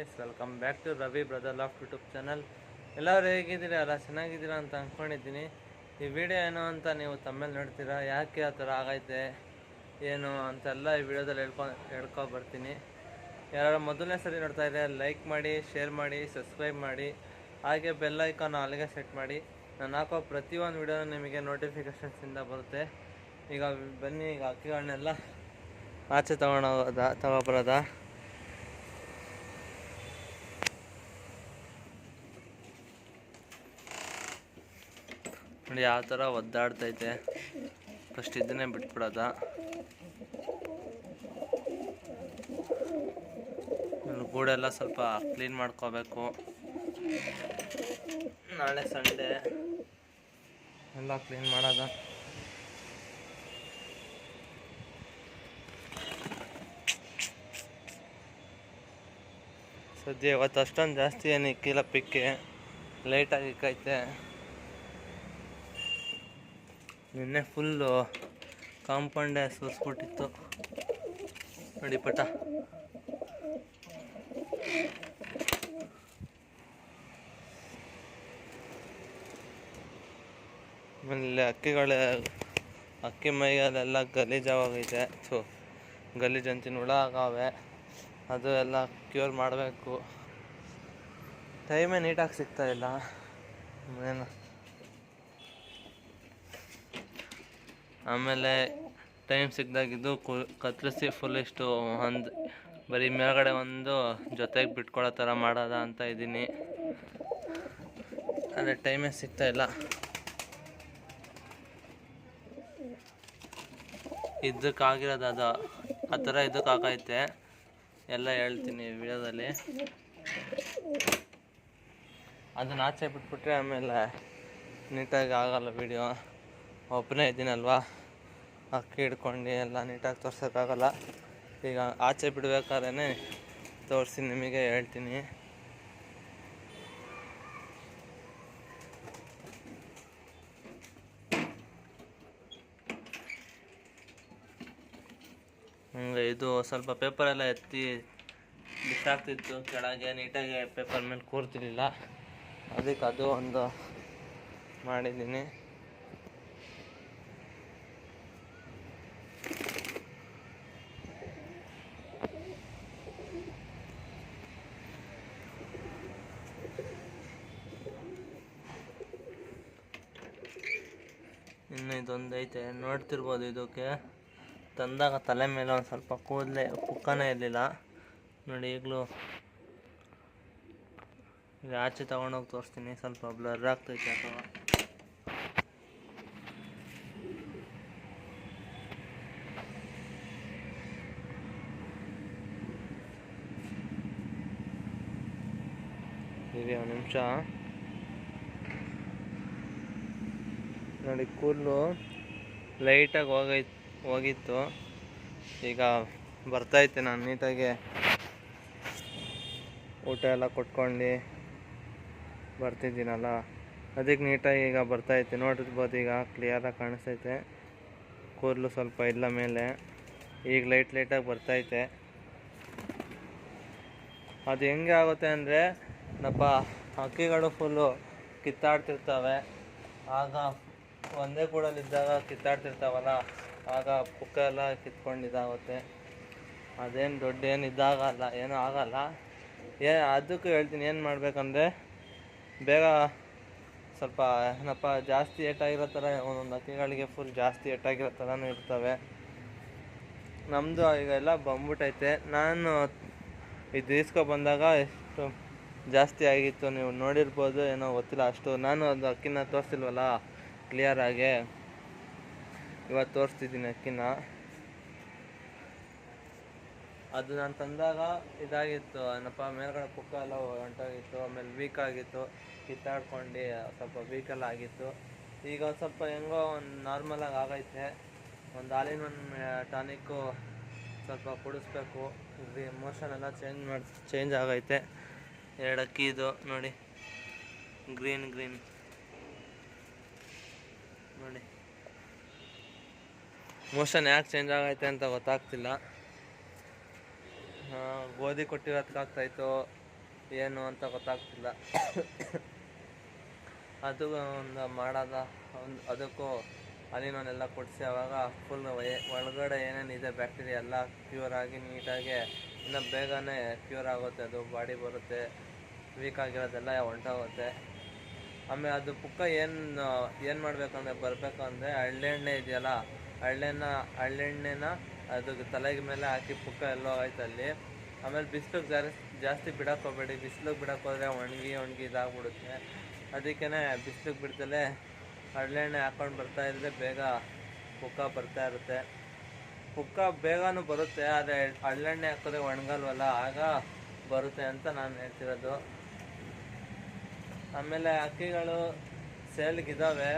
Guys, welcome back to Ravi brother loft YouTube channel. ಎಲ್ಲರೂ ಹೇಗಿದ್ದೀರಾ? ಎಲ್ಲ ಚೆನ್ನಾಗಿದ್ದೀರಾ ಅಂತ ಅಂದ್ಕೊಂಡಿದ್ದೀನಿ. ಈ ವಿಡಿಯೋ ಏನು ಅಂತ ನೀವು ತಮ್ಮೇಲೆ ನೋಡ್ತೀರಾ. ಯಾಕೆ ಆ ಥರ ಆಗೈತೆ ಏನು ಅಂತೆಲ್ಲ ಈ ವಿಡಿಯೋದಲ್ಲಿ ಹೇಳ್ಕೊಬರ್ತೀನಿ. ಯಾರು ಮೊದಲನೇ ಸರಿ ನೋಡ್ತಾ ಇದ್ದರೆ ಲೈಕ್ ಮಾಡಿ, ಶೇರ್ ಮಾಡಿ, ಸಬ್ಸ್ಕ್ರೈಬ್ ಮಾಡಿ, ಹಾಗೆ ಬೆಲ್ ಐಕಾನ್ ಅಲ್ಲಿಗೆ ಸೆಟ್ ಮಾಡಿ. ನಾನು ಹಾಕೋ ಪ್ರತಿಯೊಂದು ವಿಡಿಯೋ ನಿಮಗೆ ನೋಟಿಫಿಕೇಷನ್ಸಿಂದ ಬರುತ್ತೆ. ಈಗ ಬನ್ನಿ, ಈಗ ಅಕ್ಕಿಗಳನ್ನೆಲ್ಲ ಆಚೆ ತಗೊಬರೋದಾ. ನೋಡಿ ಯಾವ ಥರ ಒದ್ದಾಡ್ತೈತೆ. ಫಸ್ಟ್ ಇದನ್ನೇ ಬಿಟ್ಬಿಡೋದ. ಗೂಡೆಲ್ಲ ಸ್ವಲ್ಪ ಕ್ಲೀನ್ ಮಾಡ್ಕೋಬೇಕು. ನಾಳೆ ಸಂಡೇ ಎಲ್ಲ ಕ್ಲೀನ್ ಮಾಡೋದ. ಸದ್ಯ ಇವತ್ತು ಅಷ್ಟೊಂದು ಜಾಸ್ತಿ ಏನು ಇಕ್ಕಿಲ್ಲ, ಪಿಕ್ಕೆ ಲೈಟಾಗಿ ಇಕ್ಕೈತೆ. ನಿನ್ನೆ ಫುಲ್ಲು ಕಾಂಪೌಂಡೇ ಸುರಿಸ್ಬಿಟ್ಟಿತ್ತು ನೋಡಿ ಪಟ. ಆಮೇಲೆ ಅಕ್ಕಿ ಮೈಯಲ್ಲೆಲ್ಲ ಗಲೀಜಾಗೋಗೈತೆ. ಗಲೀಜು ಅಂತೀನಿ, ಹುಳ ಆಗವೆ. ಅದು ಎಲ್ಲ ಕ್ಯೂರ್ ಮಾಡಬೇಕು. ಟೈಮೇ ನೀಟಾಗಿ ಸಿಗ್ತಾಯಿಲ್ಲ. ಏನು ಆಮೇಲೆ ಟೈಮ್ ಸಿಗ್ದಾಗಿದ್ದು ಕತ್ತರಿಸಿ ಫುಲ್ ಇಷ್ಟು ಒಂದು ಬರೀ ಮೇಲ್ಗಡೆ ಒಂದು ಜೊತೆಗೆ ಬಿಟ್ಕೊಳ್ಳೋ ಥರ ಮಾಡೋದ ಅಂತ ಇದ್ದೀನಿ. ಆದರೆ ಟೈಮೇ ಸಿಗ್ತಾಯಿಲ್ಲ. ಇದಕ್ಕಾಗಿರೋದು ಅದು ಆ ಥರ ಇದಕ್ಕಾಗೈತೆ. ಎಲ್ಲ ಹೇಳ್ತೀನಿ ವಿಡಿಯೋದಲ್ಲಿ. ಅದನ್ನ ಆಚೆ ಬಿಟ್ಬಿಟ್ರೆ ಆಮೇಲೆ ನೀಟಾಗಿ ಆಗಲ್ಲ ವಿಡಿಯೋ. ಒಬ್ಬನೇ ಇದ್ದೀನಲ್ವಾ, ಅಕ್ಕಿ ಹಿಡ್ಕೊಂಡು ಎಲ್ಲ ನೀಟಾಗಿ ತೋರ್ಸೋಕ್ಕಾಗಲ್ಲ. ಈಗ ಆಚೆ ಬಿಡಬೇಕಾದ್ರೆ ತೋರಿಸಿ ನಿಮಗೆ ಹೇಳ್ತೀನಿ. ಹಂಗೆ ಇದು ಸ್ವಲ್ಪ ಪೇಪರೆಲ್ಲ ಎತ್ತಿ ಬಿಸಾಕ್ತಿತ್ತು ಕೆಳಗೆ, ನೀಟಾಗಿ ಪೇಪರ್ ಮೇಲೆ ಕೂರ್ತಿರ್ಲಿಲ್ಲ. ಅದಕ್ಕೆ ಅದು ಒಂದು ಮಾಡಿದ್ದೀನಿ. ಇನ್ನು ಇದೊಂದು ಐತೆ, ನೋಡ್ತಿರ್ಬೋದು. ಇದಕ್ಕೆ ತಂದಾಗ ತಲೆ ಮೇಲೆ ಒಂದು ಸ್ವಲ್ಪ ಕೂದಲೇ ಪುಕ್ಕನೇ ಇರಲಿಲ್ಲ ನೋಡಿ. ಈಗಲೂ ಈಗ ಆಚೆ ತೊಗೊಂಡೋಗಿ ತೋರಿಸ್ತೀನಿ. ಸ್ವಲ್ಪ ಬ್ಲರ್ ಆಗ್ತೈತೆ ಅಥವಾ ಇರಿ ಒಂದು ನಿಮಿಷ ನೋಡಿ. ಕೂದಲು ಲೈಟಾಗಿ ಹೋಗಿತ್ತು, ಈಗ ಬರ್ತೈತೆ. ನಾನು ನೀಟಾಗಿ ಊಟ ಎಲ್ಲ ಕೊಟ್ಕೊಂಡು ಬರ್ತಿದ್ದೀನಲ್ಲ, ಅದಕ್ಕೆ ನೀಟಾಗಿ ಈಗ ಬರ್ತೈತೆ. ನೋಡಿರ್ಬೋದು, ಈಗ ಕ್ಲಿಯರಾಗಿ ಕಾಣಿಸ್ತೈತೆ. ಕೂದಲು ಸ್ವಲ್ಪ ಇಲ್ಲ ಮೇಲೆ, ಈಗ ಲೈಟಾಗಿ ಬರ್ತೈತೆ. ಅದು ಹೆಂಗೆ ಆಗುತ್ತೆ ಅಂದರೆ, ಹಕ್ಕಿಗಳು ಫುಲ್ಲು ಕಿತ್ತಾಡ್ತಿರ್ತವೆ. ಆಗ ಒಂದೇ ಕೂಡಲಿದ್ದಾಗ ಕಿತ್ತಾಡ್ತಿರ್ತಾವಲ್ಲ, ಆಗ ಪುಕ್ಕ ಎಲ್ಲ ಕಿತ್ಕೊಂಡು ಇದಾಗುತ್ತೆ. ಅದೇನು ದೊಡ್ಡ ಏನು ಇದಾಗಲ್ಲ, ಏನೂ ಆಗಲ್ಲ. ಅದಕ್ಕೂ ಹೇಳ್ತೀನಿ ಏನು ಮಾಡಬೇಕಂದ್ರೆ, ಬೇಗ ಸ್ವಲ್ಪ ಜಾಸ್ತಿ ಏಟಾಗಿರೋ ಥರ ಒಂದೊಂದು ಹಕ್ಕಿಗಳಿಗೆ ಫುಲ್ ಜಾಸ್ತಿ ಏಟಾಗಿರೋ ಥರನೂ ಇರ್ತವೆ. ನಮ್ಮದು ಈಗ ಎಲ್ಲ ಬಂದ್ಬಿಟ್ಟೈತೆ. ನಾನು ಇದು ಬಂದಾಗ ಎಷ್ಟು ಜಾಸ್ತಿ ಆಗಿತ್ತು ನೀವು ನೋಡಿರ್ಬೋದು, ಏನೋ ಗೊತ್ತಿಲ್ಲ ಅಷ್ಟು. ನಾನು ಅದು ಅಕ್ಕಿನ ತೋರಿಸ್ತಿಲ್ವಲ್ಲ ಕ್ಲಿಯರಾಗಿ, ಇವತ್ತು ತೋರಿಸ್ತಿದ್ದೀನಿ ಅಕ್ಕಿನ. ಅದು ನಾನು ತಂದಾಗ ಇದಾಗಿತ್ತು, ಮೇಲ್ಗಡೆ ಪುಕ್ಕ ಎಲ್ಲ ಹೊಂಟೋಗಿತ್ತು. ಆಮೇಲೆ ವೀಕ್ ಆಗಿತ್ತು, ಕಿತ್ತಾಡ್ಕೊಂಡು ಸ್ವಲ್ಪ ವೀಕೆಲ್ಲ ಆಗಿತ್ತು. ಈಗ ಒಂದು ಸ್ವಲ್ಪ ಹೆಂಗೋ ಒಂದು ನಾರ್ಮಲಾಗಿ ಆಗೈತೆ. ಒಂದು ಹಾಲಿನ ಟಾನಿಕ್ಕು ಸ್ವಲ್ಪ ಕುಡಿಸ್ಬೇಕು. ಮೋಷನ್ ಎಲ್ಲ ಚೇಂಜ್ ಆಗೈತೆ. 2 ಅಕ್ಕಿ ಇದು ನೋಡಿ, ಗ್ರೀನ್ ನೋಡಿ. ಮೋಷನ್ ಯಾಕೆ ಚೇಂಜ್ ಆಗೈತೆ ಅಂತ ಗೊತ್ತಾಗ್ತಿಲ್ಲ. ಗೋಧಿ ಕೊಟ್ಟಿರೋದಕ್ಕಾಗ್ತಾಯಿತ್ತು, ಏನು ಅಂತ ಗೊತ್ತಾಗ್ತಿಲ್ಲ. ಅದು ಒಂದು ಮಾಡೋದ ಅದಕ್ಕೂ ಅಲಿನೋನೆಲ್ಲ ಕೊಡಿಸಿ ಅವಾಗ ಫುಲ್ ಒಳಗಡೆ ಏನೇನಿದೆ ಬ್ಯಾಕ್ಟೀರಿಯಾ ಎಲ್ಲ ಕ್ಯೂರ್ ಆಗಿ ನೀಟಾಗಿ ಇನ್ನು ಬೇಗನೆ ಕ್ಯೂರ್ ಆಗುತ್ತೆ, ಅದು ಬಾಡಿ ಬರುತ್ತೆ, ವೀಕ್ ಆಗಿರೋದೆಲ್ಲ ಹೊಂಟೋಗುತ್ತೆ. ಆಮೇಲೆ ಅದು ಪುಕ್ಕ ಏನು ಮಾಡಬೇಕಂದ್ರೆ ಬರಬೇಕಂದ್ರೆ ಹಳ್ಳೆಣ್ಣೆ ಇದೆಯಲ್ಲ, ಹಳ್ಳೆಣ್ಣೆನ ಅದು ತಲೆಗೆ ಮೇಲೆ ಹಾಕಿ ಪುಕ್ಕ ಎಲ್ಲೋ ಆಯ್ತು ಅಲ್ಲಿ. ಆಮೇಲೆ ಬಿಸಿಲಿಗೆ ಜಾಸ್ತಿ ಬಿಡಕ್ಕೆ ಹೋಗ್ಬೇಡಿ, ಬಿಸಿಲಿಗೆ ಬಿಡಕ್ಕೆ ಹೋದರೆ ಒಣಗಿ ಇದಾಗ್ಬಿಡುತ್ತೆ. ಅದಕ್ಕೇ ಬಿಸಿಲಿಗೆ ಬಿಡ್ದಲೇ ಹಳ್ಳೆಣ್ಣೆ ಹಾಕ್ಕೊಂಡು ಬರ್ತಾಯಿದ್ರೆ ಬೇಗ ಪುಕ್ಕ ಬರ್ತಾ ಇರುತ್ತೆ. ಪುಕ್ಕ ಬೇಗನೂ ಬರುತ್ತೆ, ಆದರೆ ಹಳ್ಳೆಣ್ಣೆ ಹಾಕಿದ್ರೆ ಒಣಗಲ್ವಲ್ಲ, ಆಗ ಬರುತ್ತೆ ಅಂತ ನಾನು ಹೇಳ್ತಿರೋದು. ಆಮೇಲೆ ಹಕ್ಕಿಗಳು ಸೇಲ್ಗಿದ್ದಾವೆ.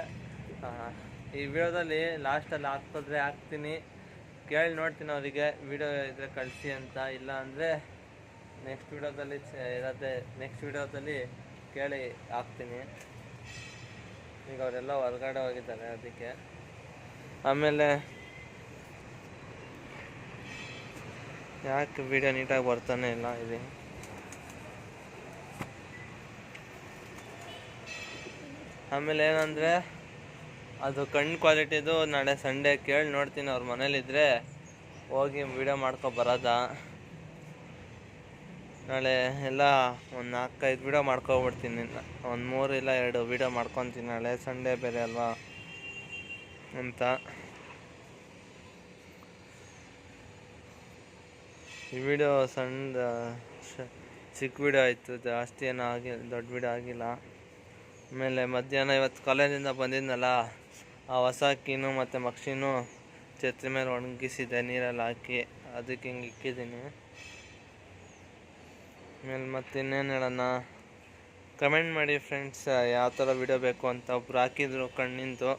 ಈ ವಿಡಿಯೋದಲ್ಲಿ ಲಾಸ್ಟಲ್ಲಿ ಹಾಕ್ತೀನಿ, ಕೇಳಿ ನೋಡ್ತೀನಿ ಅವರಿಗೆ ವಿಡಿಯೋ ಇದ್ದರೆ ಕಳಿಸಿ ಅಂತ. ಇಲ್ಲ ಅಂದರೆ ನೆಕ್ಸ್ಟ್ ವಿಡಿಯೋದಲ್ಲಿ ಕೇಳಿ ಹಾಕ್ತೀನಿ. ಈಗ ಅವರೆಲ್ಲ ಹೊರಗಡೆ ಹೋಗಿದ್ದಾರೆ ಅದಕ್ಕೆ. ಆಮೇಲೆ ಯಾಕೆ ವಿಡಿಯೋ ನೀಟಾಗಿ ಬರ್ತಾನೆ ಇಲ್ಲ ಇದೆ. ಆಮೇಲೆ ಏನಂದರೆ ಅದು ಕಣ್ಣು ಕ್ವಾಲಿಟಿದು ನಾಳೆ ಸಂಡೇ ಕೇಳಿ ನೋಡ್ತೀನಿ, ಅವ್ರ ಮನೇಲಿದ್ದರೆ ಹೋಗಿ ವಿಡಿಯೋ ಬರೋದ. ನಾಳೆ ಎಲ್ಲ ಒಂದು 4-5 ವಿಡಿಯೋ ಮಾಡ್ಕೊಬಿಡ್ತೀನಿ, ಒಂದು 3 ಇಲ್ಲ 2 ವಿಡಿಯೋ ಮಾಡ್ಕೊತೀನಿ, ನಾಳೆ ಸಂಡೇ ಬೇರೆ ಅಲ್ವಾ ಅಂತ. ಈ ವಿಡಿಯೋ ಚಿಕ್ಕ ವಿಡಿಯೋ ಆಯಿತು, ಜಾಸ್ತಿ ಏನೂ ದೊಡ್ಡ ವಿಡಿಯೋ ಆಗಿಲ್ಲ. ಆಮೇಲೆ ಮಧ್ಯಾಹ್ನ ಇವತ್ತು ಕಾಲೇಜಿಂದ ಬಂದಿದ್ನಲ್ಲ, ಆ ಹೊಸ ಅಕ್ಕಿನೂ ಮತ್ತು ಮಕ್ಷಿನೂ ಛತ್ರಿ ಮೇಲೆ ಒಣಗಿಸಿದೆ ನೀರಲ್ಲಿ ಹಾಕಿ, ಅದಕ್ಕೆ ಹಿಂಗೆ ಇಕ್ಕಿದ್ದೀನಿ. ಆಮೇಲೆ ಮತ್ತೆ ಇನ್ನೇನು ಹೇಳೋಣ, ಕಮೆಂಟ್ ಮಾಡಿ ಫ್ರೆಂಡ್ಸ್ ಯಾವ ಥರ ವಿಡಿಯೋ ಬೇಕು ಅಂತ. ಒಬ್ರು ಹಾಕಿದ್ರು ಕಣ್ಣಿಂದು,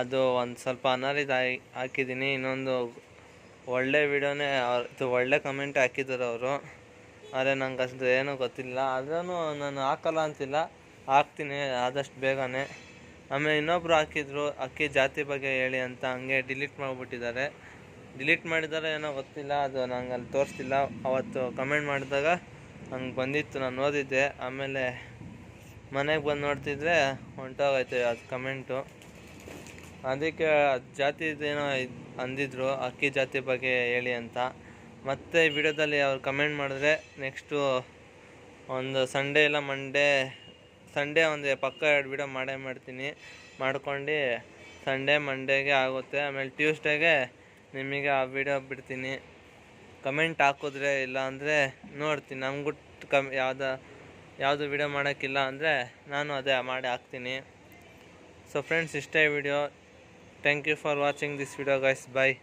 ಅದು ಒಂದು ಸ್ವಲ್ಪ ಅನಾಲಿದ ಹಾಕಿದ್ದೀನಿ. ಇನ್ನೊಂದು ಒಳ್ಳೆ ವಿಡಿಯೋನೇ, ಇದು ಒಳ್ಳೆ ಕಮೆಂಟ್ ಹಾಕಿದ್ದಾರೆ ಅವರು, ಆದರೆ ನಂಗೆ ಅಷ್ಟು ಏನೂ ಗೊತ್ತಿಲ್ಲ. ಆದ್ರೂ ನಾನು ಹಾಕಲ್ಲ ಅಂತಿಲ್ಲ, ಹಾಕ್ತೀನಿ ಆದಷ್ಟು ಬೇಗನೆ. ಆಮೇಲೆ ಇನ್ನೊಬ್ರು ಹಾಕಿದ್ರು ಅಕ್ಕಿ ಜಾತಿ ಬಗ್ಗೆ ಹೇಳಿ ಅಂತ, ಹಂಗೆ ಡಿಲೀಟ್ ಮಾಡಿಬಿಟ್ಟಿದ್ದಾರೆ. ಡಿಲೀಟ್ ಮಾಡಿದ್ದಾರೆ ಏನೋ ಗೊತ್ತಿಲ್ಲ, ಅದು ನಂಗೆ ಅಲ್ಲಿ ತೋರಿಸ್ತಿಲ್ಲ. ಅವತ್ತು ಕಮೆಂಟ್ ಮಾಡಿದಾಗ ಹಂಗೆ ಬಂದಿತ್ತು, ನಾನು ಓದಿದ್ದೆ. ಆಮೇಲೆ ಮನೆಗೆ ಬಂದು ನೋಡ್ತಿದ್ರೆ ಹೊಂಟೋಗೈತೆ ಅದು ಕಮೆಂಟು. ಅದಕ್ಕೆ ಜಾತಿದೇನೋ ಅಂದಿದ್ರು, ಅಕ್ಕಿ ಜಾತಿ ಬಗ್ಗೆ ಹೇಳಿ ಅಂತ. ಮತ್ತು ವಿಡಿಯೋದಲ್ಲಿ ಅವ್ರು ಕಮೆಂಟ್ ಮಾಡಿದ್ರೆ ನೆಕ್ಸ್ಟು ಒಂದು ಸಂಡೇ ಇಲ್ಲ ಸಂಡೇ ಒಂದು ಪಕ್ಕ 2 ವಿಡಿಯೋ ಮಾಡ್ತೀನಿ, ಮಾಡ್ಕೊಂಡು ಮಂಡೇಗೆ ಆಗುತ್ತೆ. ಆಮೇಲೆ ಟ್ಯೂಸ್ಡೇಗೆ ನಿಮಗೆ ಆ ವಿಡಿಯೋ ಬಿಡ್ತೀನಿ. ಕಮೆಂಟ್ ಹಾಕಿದ್ರೆ, ಇಲ್ಲ ಅಂದರೆ ನೋಡ್ತೀನಿ, ನಮ್ಗೆ ಯಾವುದು ವಿಡಿಯೋ ಮಾಡೋಕ್ಕಿಲ್ಲ ಅಂದರೆ ನಾನು ಅದೇ ಮಾಡಿ ಹಾಕ್ತೀನಿ. ಸೊ ಫ್ರೆಂಡ್ಸ್, ಇಷ್ಟೇ video. Thank you for watching this video guys. Bye.